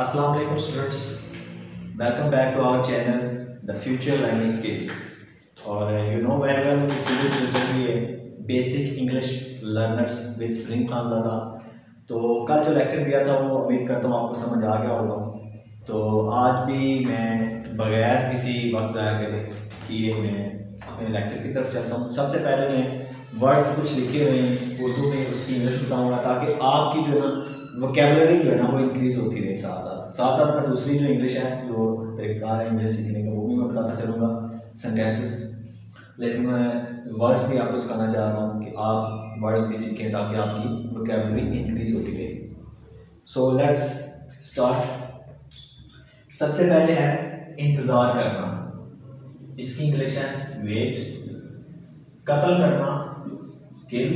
अस्सलाम वालेकुम students, welcome back to our channel the future learning skills. और you know very well कि series जो चल रही है basic English learners with Salim Khanzada. तो कल जो लेक्चर दिया था वो उम्मीद करता हूँ आपको समझ आ गया होगा। तो आज भी मैं बगैर किसी वक्त ज़ाया करे किए मैं अपने लेक्चर की तरफ चलता हूँ। सबसे पहले मैं वर्ड्स कुछ लिखे हुए हैं उर्दू में, उसकी इंग्लिश बताऊँगा ताकि आपकी जो है ना वोकेबलरी जो है ना वो इंक्रीज़ होती रहे। साथ साथ मैं दूसरी जो इंग्लिश है, जो तरीका है इंग्लिश सीखने का, वो भी मैं बताता चलूँगा, सेंटेंसेस। लेकिन मैं वर्ड्स भी आपको सिखाना चाह रहा हूँ कि आप वर्ड्स भी सीखें ताकि आपकी वोकेबलरी इंक्रीज़ होती रहे। So let's start. सबसे पहले है इंतज़ार करना, इसकी इंग्लिश है वेट। कत्ल करना किल,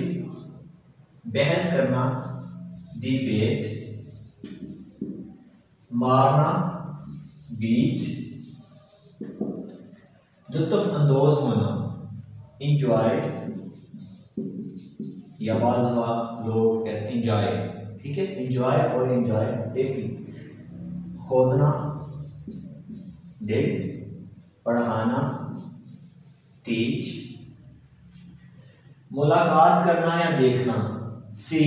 बहस करना डिबेट, मारना बीट, लुत्फ अंदोज होना इंजॉय, या बाज़ दफ़ा लोग कहते हैं इंजॉय, ठीक है, इंजॉय और इंजॉय एक ही। खोदना डिग, पढ़ाना टीच, मुलाकात करना या देखना सी,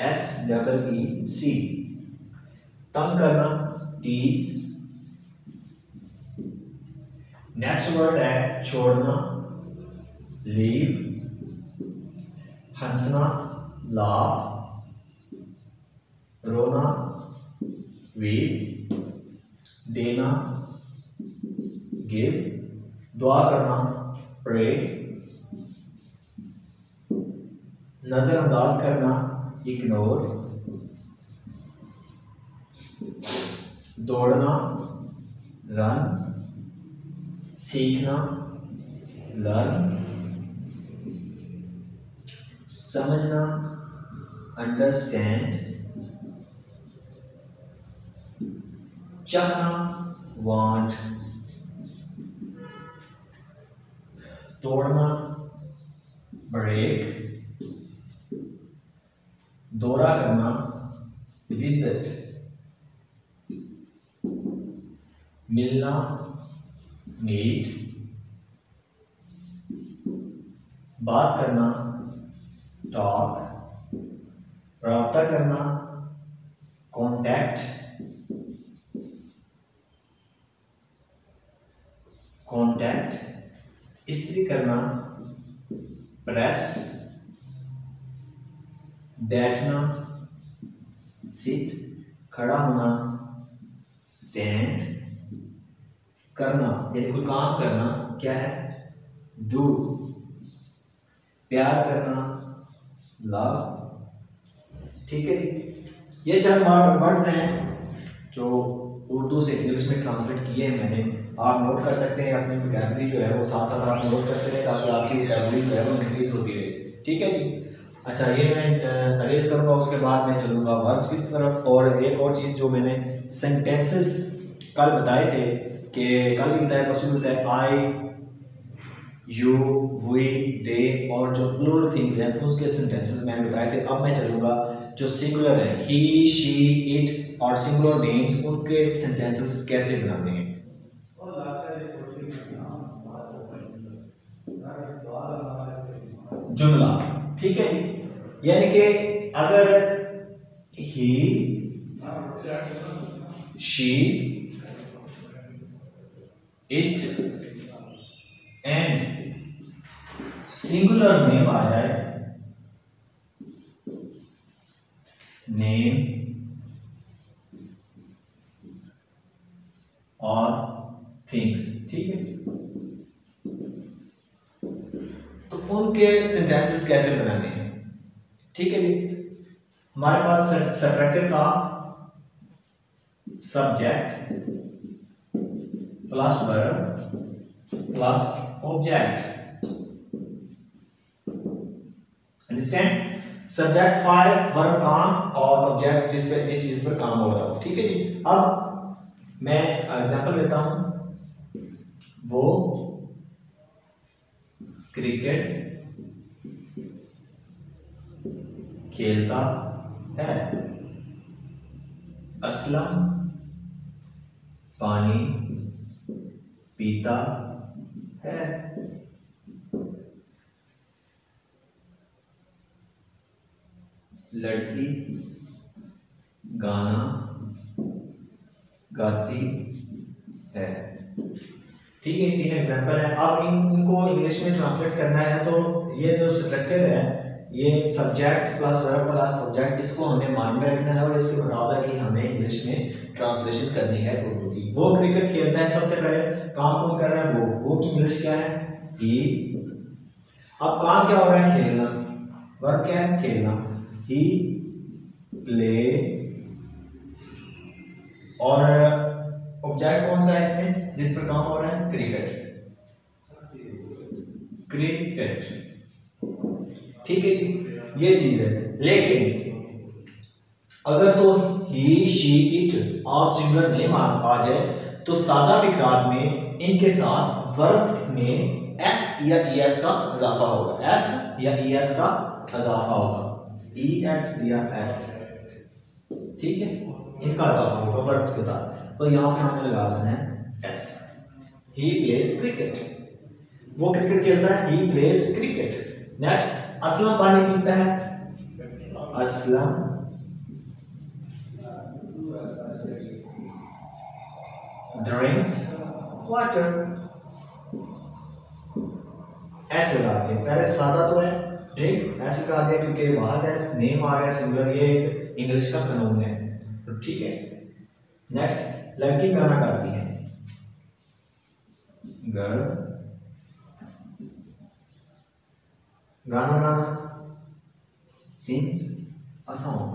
SEE, तंग करना टीज। नेक्स्ट वर्ड है छोड़ना लीव, हंसना लाफ, रोना वीप, देना गिव, दुआ करना प्रे, नजरअंदाज करना इग्नोर, दौड़ना रन, सीखना लर्न, समझना अंडरस्टैंड, चाहना वांट, तोड़ना ब्रेक, दौरा करना विजिट, मिलना मीट, बात करना टॉक, राब्ता करना कॉन्टैक्ट, इस्त्री करना प्रेस, बैठना सिट, खड़ा होना स्टैंड, करना यानी कोई काम करना क्या है डू, प्यार करना लव, ठीक है जी। ये चार वर्ड्स हैं जो उर्दू से इंग्लिश में ट्रांसलेट किए हैं मैंने। आप नोट कर सकते हैं, अपनी वोकैबुलरी जो है वो साथ साथ आप नोट करते रहे ताकि आपकी वोकैबुलरी जो है वो इंक्रीज होती रहे, ठीक है जी। अच्छा, ये मैं अरेज करूँगा, उसके बाद मैं चलूँगा वर्ड्स की तरफ। और एक और चीज़ जो मैंने सेंटेंसेस कल बताए थे कि कल भी बताया परसों भी बताया, आई यू वी दे और जो प्लूरल थिंग्स हैं उसके सेंटेंसेस मैंने बताए थे। अब मैं चलूँगा जो सिंगुलर है ही शी इट और सिंगुलर नेम्स, उनके सेंटेंसेस कैसे बनाते हैं। जुमला, ठीक है, यानी कि अगर he she it and singular name आ जाए, नेम और थिंग्स, ठीक है, तो उनके सेंटेंसेस कैसे बनाने हैं, ठीक है जी। हमारे पास स्ट्रक्चर था subject plus verb plus object, understand. Subject file, verb काम और ऑब्जेक्ट जिस चीज पर काम हो रहा हो, ठीक है जी। अब मैं एग्जांपल देता हूं, वो क्रिकेट खेलता है, असलम पानी पीता है। लड़की गाना गाती है। ठीक है, 3 एग्जाम्पल है। अब इनको इंग्लिश में ट्रांसलेट करना है तो ये जो स्ट्रक्चर है, ये subject plus verb plus object, इसको हमें माइंड में रखना है और इसके मुताबिक ही हमें इंग्लिश में ट्रांसलेशन करनी है उर्दू की। वो क्रिकेट खेलता है, सबसे पहले काम कौन कर रहा है? वो की इंग्लिश क्या है? ही। अब काम क्या हो रहा है? खेलना। वर्ब क्या है? खेलना। ही प्ले। और ऑब्जेक्ट कौन सा है इसमें जिस पर काम हो रहा है? क्रिकेट। क्रिकेट। ठीक है जी, ये चीज है। लेकिन अगर तो ही शी इट और सिंगुलर नेम आ जाए तो सादा फिक्रात में इनके साथ वर्ब्स में एस या ईएस का इजाफा होगा। एस या ईएस का इजाफा होगा। ईएस या एस, ठीक है, इनका इजाफा होगा वर्ब्स के साथ। तो यहां पे हमें लगा देना है एस। ही प्लेज क्रिकेट, वो क्रिकेट खेलता है। He plays cricket. Next, Aslam पानी पीता है। Aslam drinks water. ऐसे लगा दिया, पहले सादा तो है ड्रिंक, ऐसे लगा दिया क्योंकि वाहद है, नेम आ गया सिंगुलर, ये इंग्लिश का कानून है। तो ठीक है। नेक्स्ट, लड़की गाना गाती है। गर्ल गाना गाना, सिंग्स अ सॉन्ग।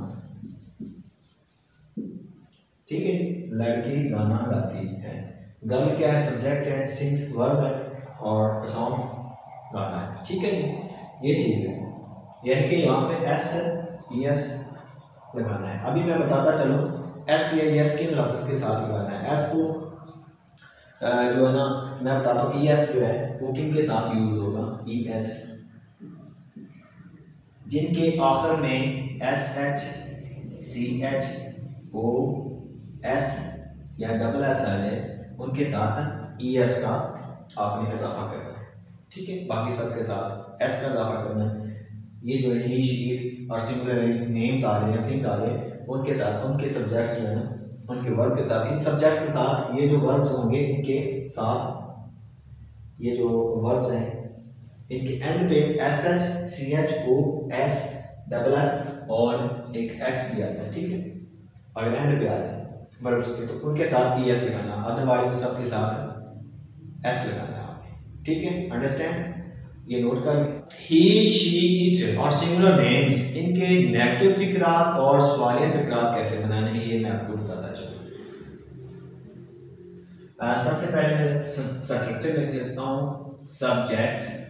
ठीक है, लड़की गाना गाती है। गर्ल क्या है? सब्जेक्ट है। सिंग्स वर्ब है और सॉन्ग गाना है। ठीक है, ये चीज है, यानी कि यहाँ पे एस एस लगाना है। अभी मैं बताता चलो एस या एस किन लफ्ज के साथ लगाना है। एस तो जो है ना, मैं बताता हूँ ई एस जो है वो किन के साथ यूज होगा? ई एस जिनके आखिर में S H C H O S या डबल एस आ जाए, उनके साथ ई एस का आपने इजाफा करना है। ठीक है, बाकी सब के साथ एस का इजाफा करना है। ये जो है ही शी और सिंगुलर नेम्स आ रहे हैं, थिंक आ रहे हैं, उनके साथ उनके सब्जेक्ट्स जो है ना, उनके वर्ब के साथ, इन सब्जेक्ट के साथ ये जो वर्ब्स होंगे इनके साथ, ये जो वर्ब्स हैं इनके एंड पे S H C H O S double S और एक एक्स भी आता है। ठीक है, अगर एंड पे आ जाए वर्ब्स के तो उनके साथ ई एस लगाना, अदरवाइज सबके साथ एस लगाना है आपने। ठीक है, अंडरस्टैंड, ये नोट कर लें। ही शी इट और सिंगुलर नेम्स, इनके नेगेटिव फिक्रात और सवालिया फिक्रात कैसे बनाने हैं ये मैं आपको बताता चलूँ। सबसे पहले मैं स्ट्रक्चर लिख लेता हूँ। Subject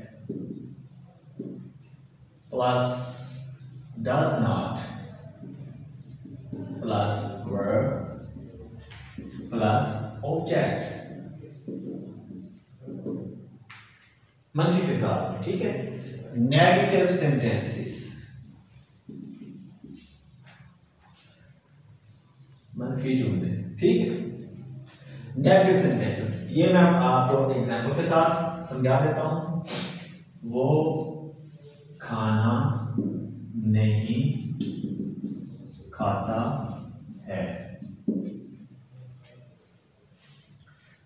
plus does not plus verb plus object, मंफी फिक्रात में। ठीक है, नेगेटिव सेंटेंसेस, मंफी जुमले। ठीक है, नेगेटिव सेंटेंसेस ये मैं आपको एग्जांपल के साथ समझा देता हूं। वो खाना नहीं खाता है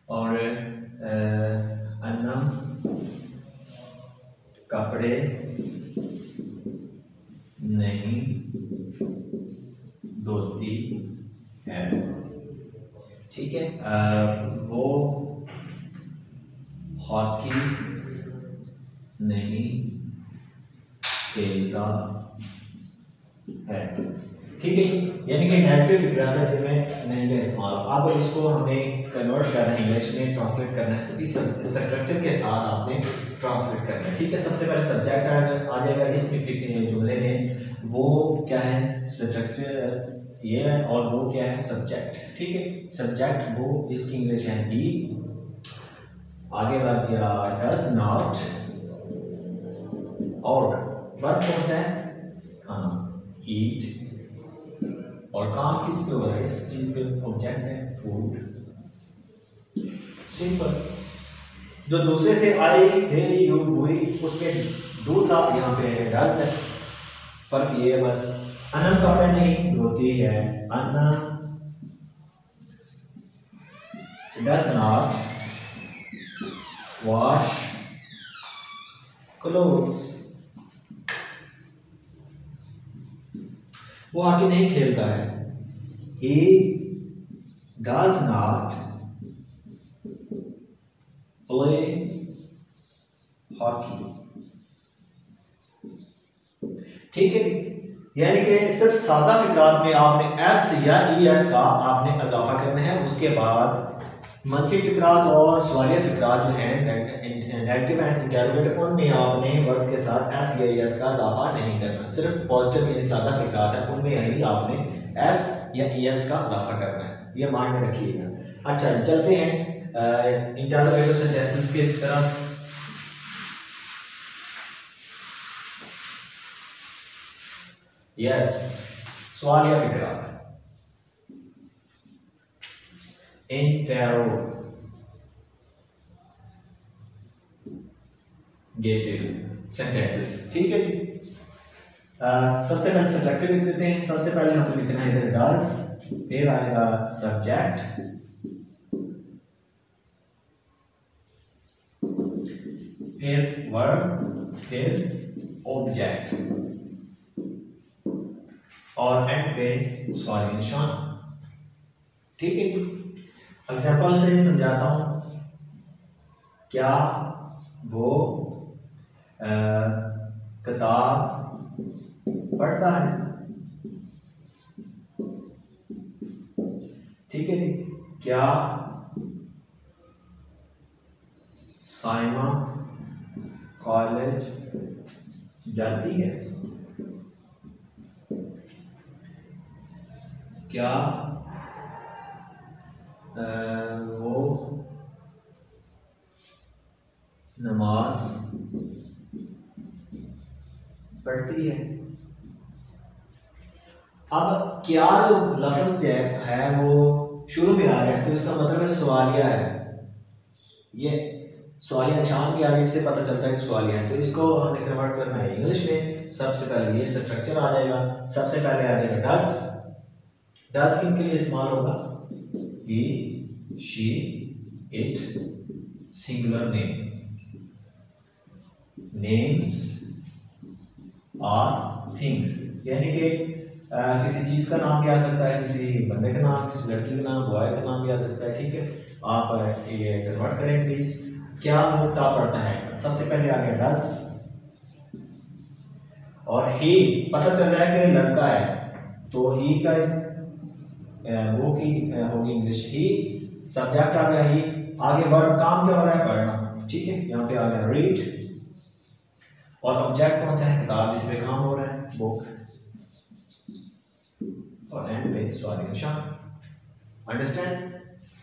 और अन्ना कपड़े नहीं धोती है। ठीक है, वो हॉकी नहीं खेलता है। ठीक है, यानी कि नेगेटिव फिक्रात है जिनमें नहीं का इस्तेमाल। अब इसको हमें कन्वर्ट करना है, इंग्लिश में ट्रांसलेट करना है, तो इस स्ट्रक्चर के साथ आपने ट्रांसलेट करना है। ठीक है, सबसे पहले सब्जेक्ट आ जाएगा इसमें जुमले में। वो क्या है? स्ट्रक्चर ये है और वो क्या है? सब्जेक्ट। ठीक है, सब्जेक्ट वो इसकी इंग्लिश है ही, आगे लग गया डज नॉट, और वर्ब कौन सा है? खाना, ईट, और काम किस पे हो रहा है, इस चीज पे ऑब्जेक्ट है फूड, सिंपल। जो दूसरे थे आई थे यू वी, उसके डू था, यहाँ पे डज है। फर्क ये है बस, अनम कपड़े नहीं धोती है, अन्ना डज नॉट वॉश क्लोथ्स, वो हॉकी नहीं खेलता है, he does not play hockey। ठीक है, यानी कि सिर्फ सादा फिक्रात में आपने एस या ई एस का आपने इजाफा करना है, उसके बाद मंफी फिक्रात और सवालिया फिक्रात जो हैं नेगेटिव एंड इंटरोगेटिव, उनमें आपने वर्ब के साथ एस या ई एस का इजाफा नहीं करना। सिर्फ पॉजिटिव यानी सादा फिक्रात है, उनमें ही आपने एस या ई एस का इजाफा करना है, ये माइंड में रखिएगा। अच्छा, चलते हैं इंटरोगेटिव सेंटेंसेस की तरफ। यस, सवालिया फिक्रात, इंटरोगेटिव सेंटेंसेस। ठीक है जी, सबसे पहले स्ट्रक्चर लिख देते हैं। सबसे पहले हमें लिखना है इधर डज, फिर आएगा सब्जेक्ट, फिर वर्ब, फिर ऑब्जेक्ट और एंड पे सवाल निशान। ठीक है जी, एग्जाम्पल से समझाता हूं। क्या वो किताब पढ़ता है? ठीक है जी, क्या साइमा कॉलेज जाती है? क्या वो नमाज पढ़ती है? अब क्या जो लफ्ज है वो शुरू में आ गया है, तो इसका मतलब है सवालिया है। ये सवालिया निशान भी आगे इससे पता चलता है कि सवालिया है, तो इसको हमें कन्वर्ट करना है इंग्लिश में। सबसे पहले ये स्ट्रक्चर आ जाएगा। सबसे पहले आ जाएगा डस। डस किन के लिए इस्तेमाल होगा? He, she, it, singular name, names और थिंग्स, यानी कि किसी चीज़ का नाम भी आ सकता है, किसी बंदे का नाम, किसी लड़की का नाम, बॉय का नाम भी आ सकता है। ठीक है, आप ये कन्वर्ट करें प्लीज। क्या वो किताब पढ़ता है? सबसे पहले आ गया डस, और ही पता चल रहा है कि लड़का है, तो ही का वो की होगी इंग्लिश ही। सब्जेक्ट आ गया ही, आगे वर्ब, काम क्या हो रहा है? पढ़ना। ठीक है, यहाँ पे आ गया रीड, और ऑब्जेक्ट कौन सा है? किताब जिसपे काम हो रहा है, बुक, और एंड पे सवाल निशान। अंडरस्टैंड?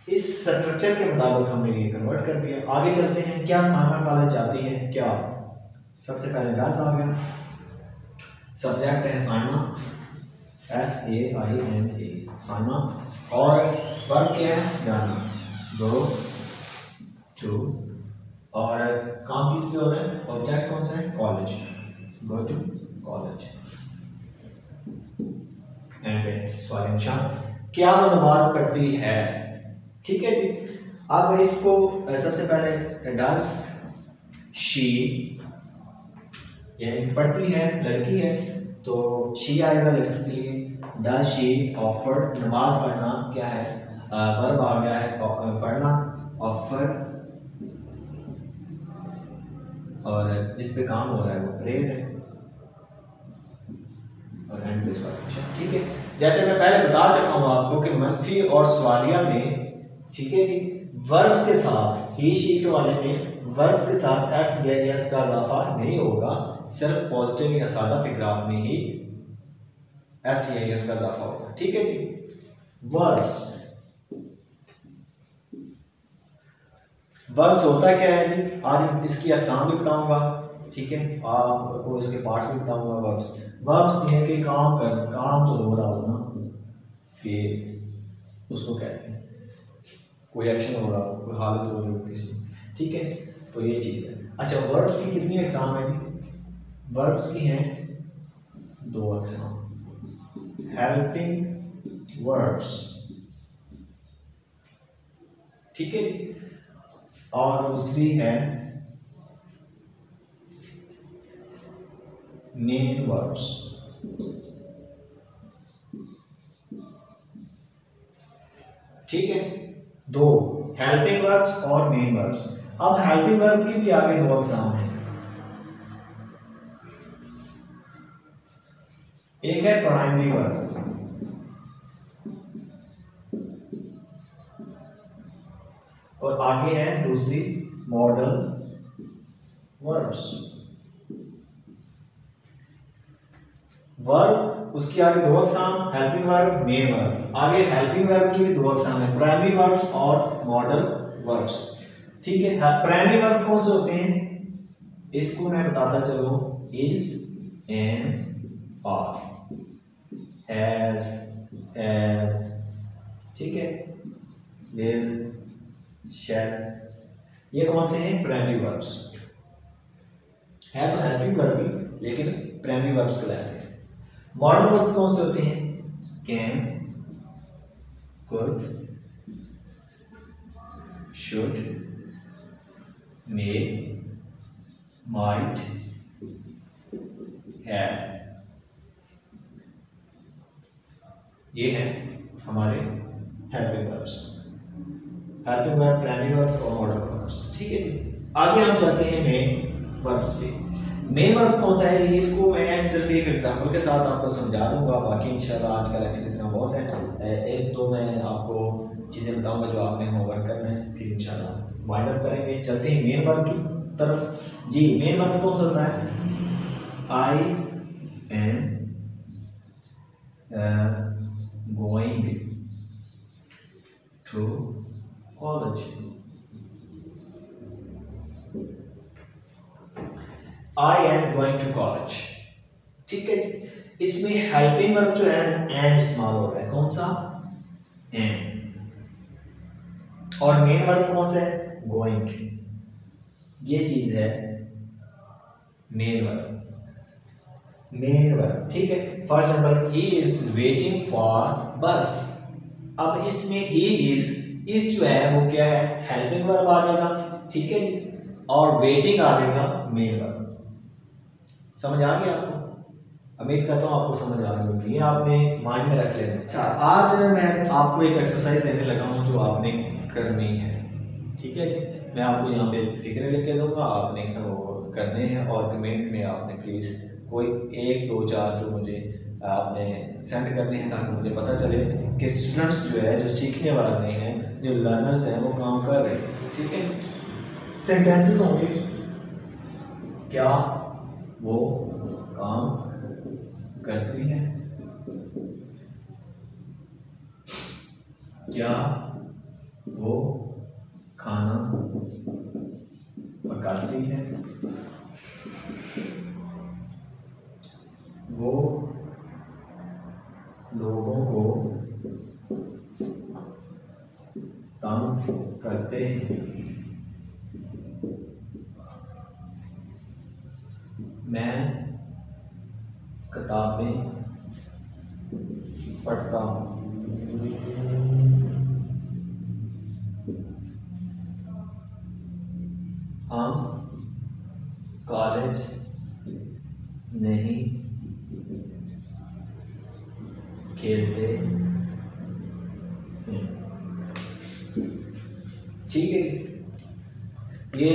इस स्ट्रक्चर के मुताबिक हमने ये कन्वर्ट कर दिया। आगे चलते हैं। क्या साइमा कॉलेज जाती है? क्या, सबसे पहले डज आ गया, सब्जेक्ट है साइमा, SAIMA, साइमा, और वर्ब क्या है? जाना, गो टू, और काम किस पे हो रहा है? ऑब्जेक्ट कौन सा है? College, go to college, and सवाल निशान। क्या वो नमाज पढ़ती है? ठीक है जी, अब इसको सबसे पहले डज शी, यानी पढ़ती है, लड़की है, तो शी आएगा लड़की के लिए। डज शी ऑफर, नमाज पढ़ना क्या है? वर्ब आ गया है पढ़ना, ऑफर, और जिस पे काम हो रहा है वो प्रेयर है, और एंड पे सवाल। ठीक है, जैसे मैं पहले बता चुका हूँ आपको कि मंफी और सवालिया में, ठीक है जी, वर्ब्स के साथ, ही शीट वाले में वर्ब्स के साथ एस या एस का इजाफा नहीं होगा, सिर्फ पॉजिटिव या सादा फिक्रात में ही एस या एस का इजाफा होगा। ठीक है जी, वर्ब्स, वर्ब्स होता क्या है जी? आज इसकी अक़साम भी बताऊंगा, ठीक है, आपको इसके पार्ट्स भी बताऊंगा। वर्ब्स, वर्ब्स ये कि काम कर, काम जो हो रहा हो ना, फेल उसको कहते हैं, कोई एक्शन हो रहा हो, कोई हालत हो रही हो किसी, ठीक है, तो ये चीज़ है। अच्छा, वर्ब्स की कितनी एग्जाम है जी? वर्ब्स की हैं 2 एग्जाम, हेल्पिंग वर्ब्स, ठीक है, और दूसरी है मेन वर्ब्स। ठीक है, 2 हेल्पिंग वर्ब्स और मेन वर्ब्स। अब हेल्पिंग वर्ब के भी आगे 2 एग्जाम हैं, एक है प्राइमरी वर्ब और आगे है दूसरी मॉडल वर्ब्स। वर्ब उसकी आगे 2 exam, helping verb, main verb. आगे हेल्पिंग वर्ब की भी 2 एग्जाम है, प्राइमरी वर्ब्स और मॉडल वर्ब्स। ठीक है, प्राइमरी वर्ब कौन से होते हैं इसको मैं बताता चलो, is, an, are, has, have, ठीक है, विल, शैल, ये कौन से हैं प्राइमरी वर्ब्स है, तो हेल्पिंग वर्ब भी लेकिन प्राइमरी वर्ब्स कहलाते हैं। मॉडल वर्ब्स कौन से होते हैं, can, could, should, may, might, have, ये हैं हमारे helping verbs. Helping verb, primary verb और मॉडल वर्ब्स। ठीक है जी, आगे हम चलते हैं मेन वर्ब्स पे। मेन वर्ब्स कौन सा है, इसको मैं सिर्फ एक एग्जांपल के साथ आपको समझा दूंगा, बाकी इंशाल्लाह आज का लेक्चर इतना बहुत है। एक दो मैं आपको चीज़ें बताऊंगा जो आपने होमवर्क करना है, फिर इंशाल्लाह वाइंड अप करेंगे। चलते हैं मेन वर्ब की तरफ। जी, मेन वर्ब कौन सा होता है, I am going to college, I am going to college. ठीक है जी, इसमें हेल्पिंग वर्ब जो है एम इस्तेमाल हो रहा है, कौन सा, एम, और मेन वर्ब कौन सा है, गोइंग। ये चीज है मेन वर्ब, मेन वर्ब। ठीक है, for example he is waiting for बस। अब इसमें ही इज जो है वो क्या है, हेल्पिंग वर्ब आ जाएगा, ठीक है, और वेटिंग आ जाएगा मेन वर्ब। समझ आ गया आपको? उम्मीद करता हूँ आपको समझ आ रही होगी, ये आपने माइंड में रख लेना। अच्छा, आज मैं आपको एक एक्सरसाइज देने लगा हूँ जो आपने करनी है। ठीक है, मैं आपको यहाँ पे फिक्र लिख के दूंगा, आपने वो करने हैं और कमेंट में आपने प्लीज़ कोई 1 2 4 जो मुझे आपने सेंड करने हैं, ताकि मुझे पता चले कि स्टूडेंट्स जो है, जो सीखने वाले हैं, जो लर्नर्स हैं, वो काम कर रहे हैं। ठीक है, सेंटेंसेस होंगे, क्या वो काम करती है, क्या वो खाना पकाती है, वो लोगों को तंग करते हैं, मैं किताबें पढ़ता हूँ, हम कॉलेज नहीं खेलते हैं। ठीक है, ये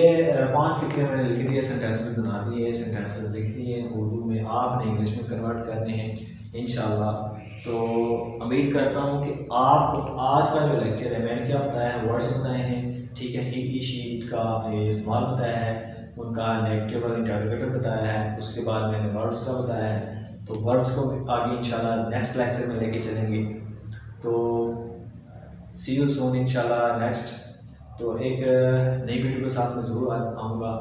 5 फिक्रे मैंने लिख दिए, सेंटेंसेस बना दिए, सेंटेंसेस लिख दिए उर्दू में, आपने इंग्लिश में कन्वर्ट करने हैं इंशाल्लाह। तो उम्मीद करता हूँ कि आप आज का जो लेक्चर है, मैंने क्या बताया है, वर्ड्स बताए हैं, ठीक है, ही शीट का इस्तेमाल बताया है, उनका नेगेटिव और इंटरोगेटिव बताया है, उसके बाद मैंने वर्ड्स का बताया है। तो वर्ड्स को आगे इंशाल्लाह नेक्स्ट लेक्चर में लेके चलेंगे। तो सी यू सून इंशाल्लाह नेक्स्ट। तो एक नई वीडियो के साथ मैं ज़रूर आऊँगा,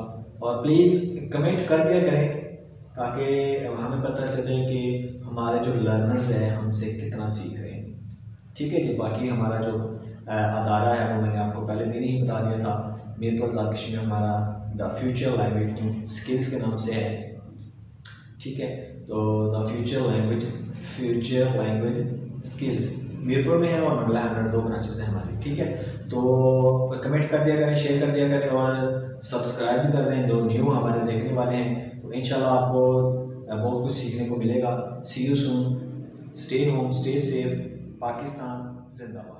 और प्लीज़ कमेंट कर दिया करें ताकि हमें पता चले कि हमारे जो लर्नर्स हैं हमसे कितना सीख रहे हैं। ठीक है जी। बाकी हमारा जो अदारा है वो मैंने आपको पहले दिन ही बता दिया था, मीरपुर आज़ाद कश्मीर में हमारा the future language in skills के नाम से है। ठीक है, तो the future language skills Mirpur में है और मंडला है, 2 ब्रांचेस हैं हमारी। ठीक है, तो कमेंट कर दिया करें, शेयर कर दिया करें और सब्सक्राइब भी कर दें जो न्यू हमारे देखने वाले हैं। तो इंशाल्लाह आपको बहुत कुछ सीखने को मिलेगा। See you soon, stay home, stay safe, Pakistan जिंदाबाद।